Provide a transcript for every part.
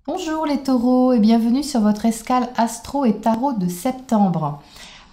Bonjour les taureaux et bienvenue sur votre escale astro et tarot de septembre.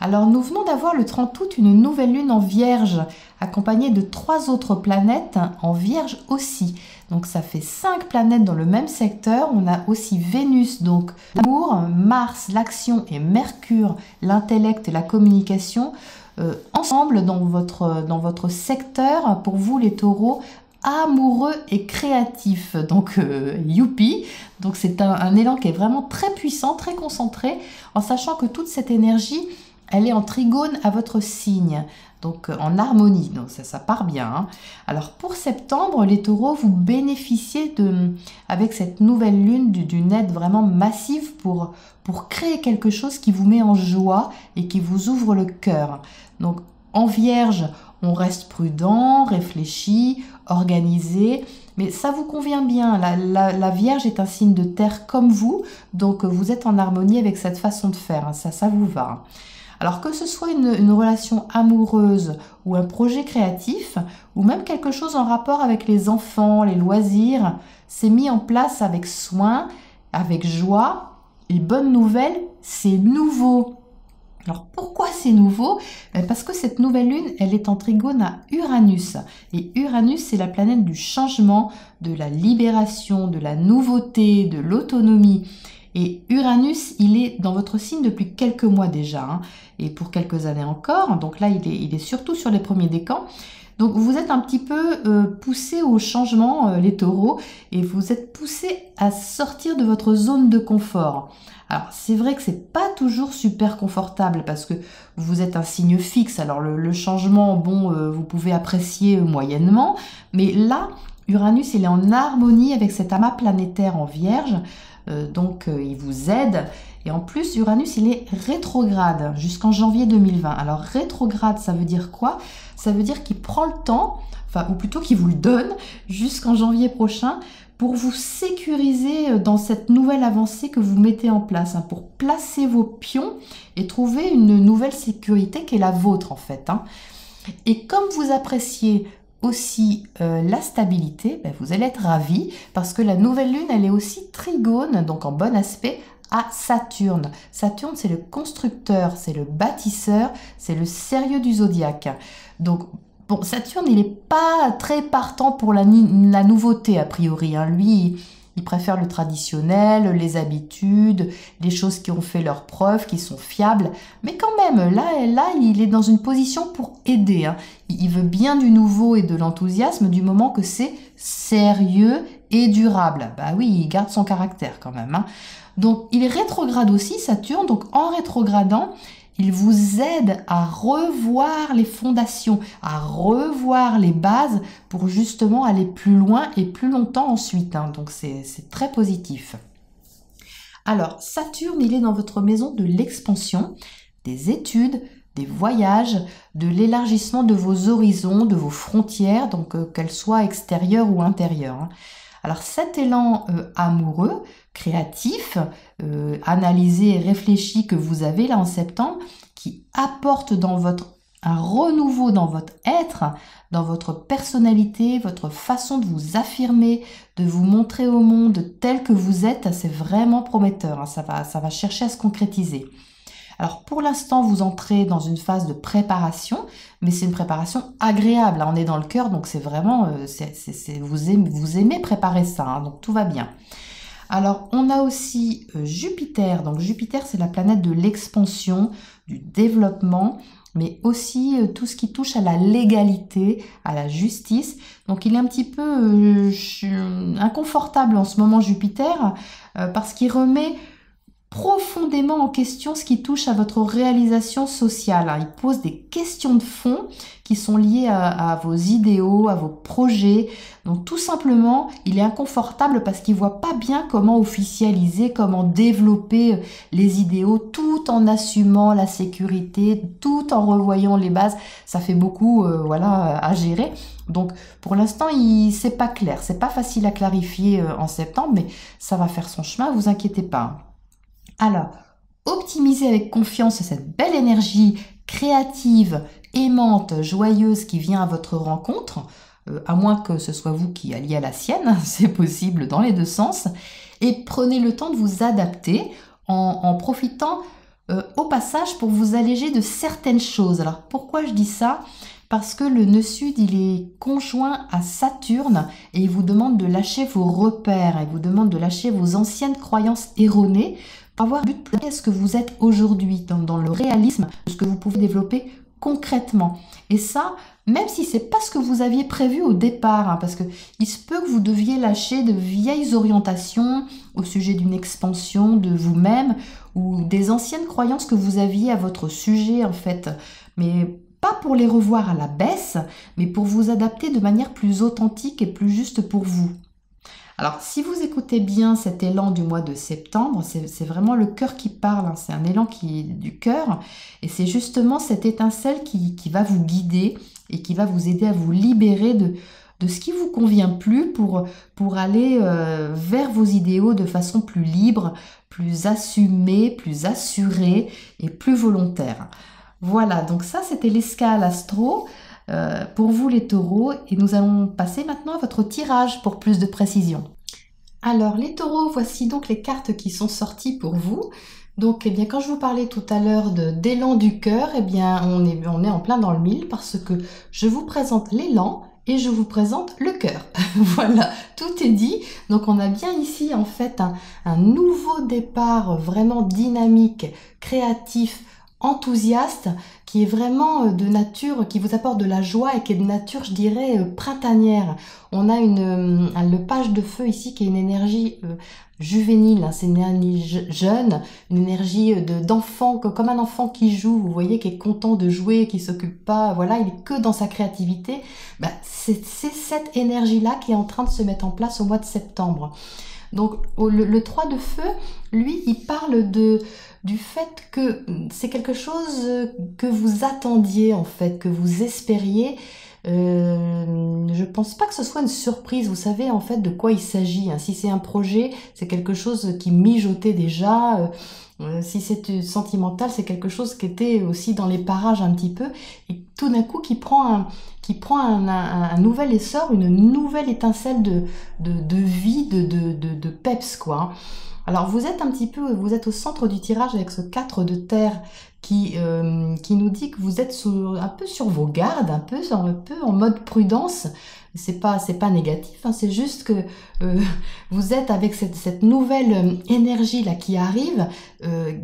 Alors nous venons d'avoir le 30 août une nouvelle lune en vierge accompagnée de 3 autres planètes en vierge aussi. Donc ça fait 5 planètes dans le même secteur. On a aussi Vénus, donc l'amour, Mars, l'action et Mercure, l'intellect et la communication ensemble dans votre secteur pour vous les taureaux amoureux et créatif. Donc youpi. Donc c'est un élan qui est vraiment très puissant, très concentré, en sachant que toute cette énergie, elle est en trigone à votre signe, donc en harmonie. Donc ça part bien, hein. Alors pour septembre, les taureaux, vous bénéficiez avec cette nouvelle lune d'une aide vraiment massive pour créer quelque chose qui vous met en joie et qui vous ouvre le cœur. Donc en vierge, on reste prudent, réfléchi, organisé, mais ça vous convient bien. La Vierge est un signe de terre comme vous, donc vous êtes en harmonie avec cette façon de faire, hein. Ça vous va. Alors que ce soit une relation amoureuse ou un projet créatif, ou même quelque chose en rapport avec les enfants, les loisirs, c'est mis en place avec soin, avec joie. Et bonne nouvelle, c'est nouveau. Alors pourquoi c'est nouveau? Parce que cette nouvelle lune, elle est en trigone à Uranus. Et Uranus, c'est la planète du changement, de la libération, de la nouveauté, de l'autonomie. Et Uranus, il est dans votre signe depuis quelques mois déjà, hein, et pour quelques années encore. Donc là, il est surtout sur les premiers décans. Donc vous êtes un petit peu poussé au changement, les taureaux, et vous êtes poussé à sortir de votre zone de confort. Alors c'est vrai que c'est pas toujours super confortable parce que vous êtes un signe fixe. Alors le changement, bon, vous pouvez apprécier moyennement, mais là, Uranus, il est en harmonie avec cet amas planétaire en Vierge, donc il vous aide. Et en plus, Uranus, il est rétrograde jusqu'en janvier 2020. Alors rétrograde, ça veut dire quoi? Ça veut dire qu'il prend le temps, enfin, ou plutôt qu'il vous le donne jusqu'en janvier prochain pour vous sécuriser dans cette nouvelle avancée que vous mettez en place, hein, pour placer vos pions et trouver une nouvelle sécurité qui est la vôtre en fait, hein. Et comme vous appréciez aussi la stabilité, ben, vous allez être ravis parce que la nouvelle lune, elle est aussi trigone, donc en bon aspect, à Saturne. Saturne, c'est le constructeur, c'est le bâtisseur, c'est le sérieux du zodiaque. Donc, bon, Saturne, il n'est pas très partant pour la nouveauté, a priori, hein. Lui, il préfère le traditionnel, les habitudes, les choses qui ont fait leurs preuves, qui sont fiables. Mais quand même, là, il est dans une position pour aider, hein. Il veut bien du nouveau et de l'enthousiasme du moment que c'est sérieux et durable. Bah oui, il garde son caractère quand même, hein. Donc, il rétrograde aussi, Saturne. Donc, en rétrogradant, il vous aide à revoir les fondations, à revoir les bases pour justement aller plus loin et plus longtemps ensuite, hein. Donc, c'est très positif. Alors, Saturne, il est dans votre maison de l'expansion, des études, des voyages, de l'élargissement de vos horizons, de vos frontières, donc qu'elles soient extérieures ou intérieures, hein. Alors cet élan amoureux, créatif, analysé et réfléchi que vous avez là en septembre, qui apporte un renouveau dans votre être, dans votre personnalité, votre façon de vous affirmer, de vous montrer au monde tel que vous êtes, c'est vraiment prometteur, hein. Ça va chercher à se concrétiser. Alors pour l'instant, vous entrez dans une phase de préparation, mais c'est une préparation agréable, hein. On est dans le cœur, donc c'est vraiment, vous aimez préparer ça, hein, donc tout va bien. Alors on a aussi Jupiter. Donc Jupiter, c'est la planète de l'expansion, du développement, mais aussi tout ce qui touche à la légalité, à la justice. Donc il est un petit peu inconfortable en ce moment Jupiter, parce qu'il remet profondément en question ce qui touche à votre réalisation sociale, hein. Il pose des questions de fond qui sont liées à vos idéaux, à vos projets. Donc tout simplement, il est inconfortable parce qu'il voit pas bien comment officialiser, comment développer les idéaux tout en assumant la sécurité, tout en revoyant les bases. Ça fait beaucoup, voilà, à gérer. Donc pour l'instant, c'est pas clair, c'est pas facile à clarifier en septembre, mais ça va faire son chemin, vous inquiétez pas. Alors, optimisez avec confiance cette belle énergie créative, aimante, joyeuse qui vient à votre rencontre, à moins que ce soit vous qui alliez à la sienne, c'est possible dans les deux sens. Et prenez le temps de vous adapter en profitant au passage pour vous alléger de certaines choses. Alors pourquoi je dis ça? Parce que le nœud sud, il est conjoint à Saturne et il vous demande de lâcher vos repères, il vous demande de lâcher vos anciennes croyances erronées pour avoir le but de ce que vous êtes aujourd'hui, dans le réalisme de ce que vous pouvez développer concrètement. Et ça, même si c'est pas ce que vous aviez prévu au départ, hein, parce que il se peut que vous deviez lâcher de vieilles orientations au sujet d'une expansion de vous-même ou des anciennes croyances que vous aviez à votre sujet en fait, mais pas pour les revoir à la baisse, mais pour vous adapter de manière plus authentique et plus juste pour vous. Alors, si vous écoutez bien cet élan du mois de septembre, c'est vraiment le cœur qui parle, hein, c'est un élan qui est du cœur, et c'est justement cette étincelle qui va vous guider et qui va vous aider à vous libérer de ce qui vous convient plus pour aller vers vos idéaux de façon plus libre, plus assumée, plus assurée et plus volontaire. Voilà, donc ça c'était l'escale astro pour vous les taureaux et nous allons passer maintenant à votre tirage pour plus de précision. Alors les taureaux, voici donc les cartes qui sont sorties pour vous. Donc eh bien, quand je vous parlais tout à l'heure d'élan du cœur, eh bien, on est en plein dans le mille parce que je vous présente l'élan et je vous présente le cœur. Voilà, tout est dit. Donc on a bien ici en fait un nouveau départ vraiment dynamique, créatif, enthousiaste, qui est vraiment de nature, qui vous apporte de la joie et qui est de nature, je dirais, printanière. On a le page de feu ici qui est une énergie juvénile, hein, c'est une énergie jeune, une énergie d'enfant, comme un enfant qui joue, vous voyez, qui est content de jouer, qui s'occupe pas, voilà, il est que dans sa créativité. Ben, c'est cette énergie-là qui est en train de se mettre en place au mois de septembre. Donc le 3 de feu, lui, il parle du fait que c'est quelque chose que vous attendiez en fait, que vous espériez. Je pense pas que ce soit une surprise, vous savez en fait de quoi il s'agit, hein. Si c'est un projet, c'est quelque chose qui mijotait déjà. Si c'est sentimental, c'est quelque chose qui était aussi dans les parages un petit peu, et tout d'un coup qui prend un nouvel essor, une nouvelle étincelle de vie, de peps quoi. Alors vous êtes au centre du tirage avec ce 4 de terre qui nous dit que vous êtes un peu sur vos gardes, un peu en mode prudence. C'est pas négatif, hein, c'est juste que vous êtes avec cette nouvelle énergie là qui arrive,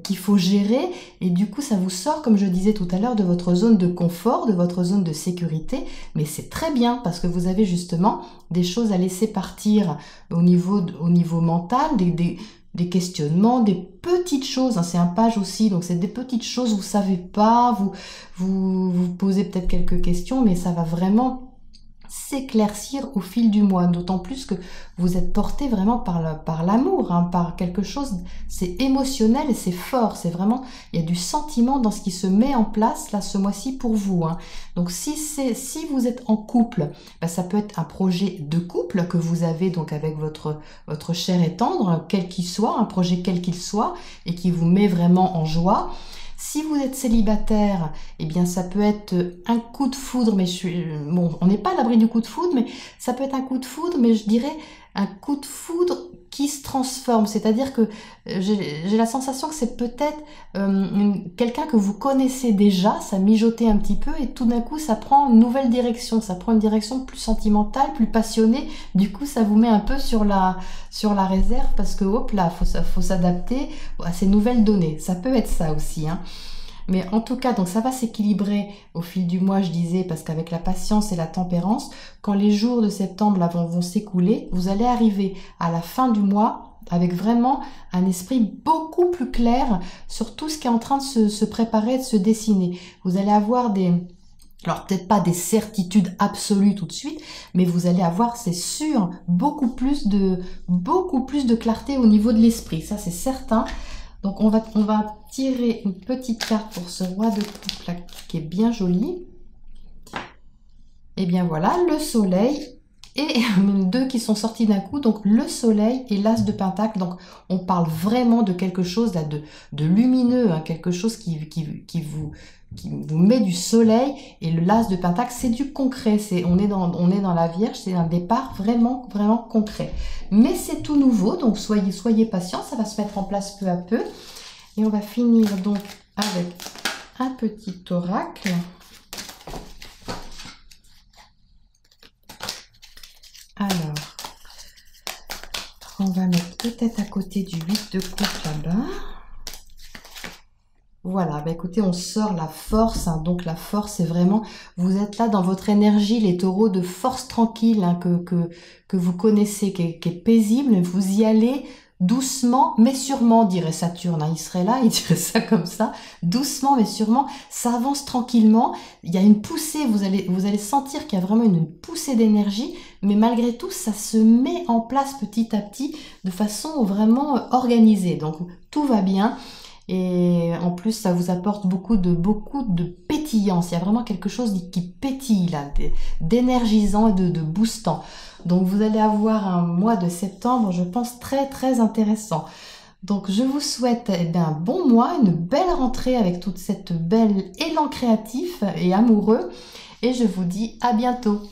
qu'il faut gérer, et du coup ça vous sort, comme je disais tout à l'heure, de votre zone de confort, de votre zone de sécurité, mais c'est très bien parce que vous avez justement des choses à laisser partir au niveau mental, des questionnements, des petites choses, hein, c'est un page aussi, donc c'est des petites choses, vous savez pas, vous posez peut-être quelques questions, mais ça va vraiment s'éclaircir au fil du mois, d'autant plus que vous êtes porté vraiment par l'amour, hein, par quelque chose, c'est émotionnel et c'est fort, c'est vraiment, il y a du sentiment dans ce qui se met en place là ce mois-ci pour vous, hein. Donc si vous êtes en couple, ben, ça peut être un projet de couple que vous avez donc avec votre cher et tendre, quel qu'il soit, un projet quel qu'il soit, et qui vous met vraiment en joie. Si vous êtes célibataire, eh bien ça peut être un coup de foudre, mais bon, on n'est pas à l'abri du coup de foudre, mais ça peut être un coup de foudre, mais je dirais un coup de foudre qui se transforme. C'est-à-dire que j'ai la sensation que c'est peut-être quelqu'un que vous connaissez déjà, ça mijotait un petit peu, et tout d'un coup ça prend une nouvelle direction, ça prend une direction plus sentimentale, plus passionnée. Du coup ça vous met un peu sur la réserve parce que hop là, faut s'adapter à ces nouvelles données. Ça peut être ça aussi, hein. Mais en tout cas, donc ça va s'équilibrer au fil du mois, je disais, parce qu'avec la patience et la tempérance, quand les jours de septembre là, vont s'écouler, vous allez arriver à la fin du mois avec vraiment un esprit beaucoup plus clair sur tout ce qui est en train de se préparer, de se dessiner. Vous allez avoir alors peut-être pas des certitudes absolues tout de suite, mais vous allez avoir, c'est sûr, beaucoup plus de clarté au niveau de l'esprit. Ça, c'est certain. Donc on va tirer une petite carte pour ce roi de coupe là, qui est bien joli. Et bien voilà, le soleil et deux qui sont sortis d'un coup, donc le soleil et l'as de pentacle. Donc on parle vraiment de quelque chose là de lumineux, hein, quelque chose qui qui vous met du soleil. Et le l'as de pentacle, c'est du concret. On est dans la Vierge, c'est un départ vraiment, vraiment concret. Mais c'est tout nouveau, donc soyez patients, ça va se mettre en place peu à peu. Et on va finir donc avec un petit oracle. Alors, on va mettre peut-être à côté du 8 de coupe là-bas. Voilà, bah écoutez, on sort la force, hein. Donc la force, c'est vraiment, vous êtes là dans votre énergie, les taureaux, de force tranquille, hein, que vous connaissez, qui est paisible. Vous y allez doucement, mais sûrement, dirait Saturne, hein. Il serait là, il dirait ça comme ça, doucement, mais sûrement, ça avance tranquillement. Il y a une poussée, vous allez sentir qu'il y a vraiment une poussée d'énergie, mais malgré tout, ça se met en place petit à petit, de façon vraiment organisée. Donc tout va bien. Et en plus, ça vous apporte beaucoup de pétillance. Il y a vraiment quelque chose qui pétille là, d'énergisant et de boostant. Donc vous allez avoir un mois de septembre, je pense, très très intéressant. Donc je vous souhaite un bon mois, une belle rentrée avec toute cette belle élan créatif et amoureux. Et je vous dis à bientôt.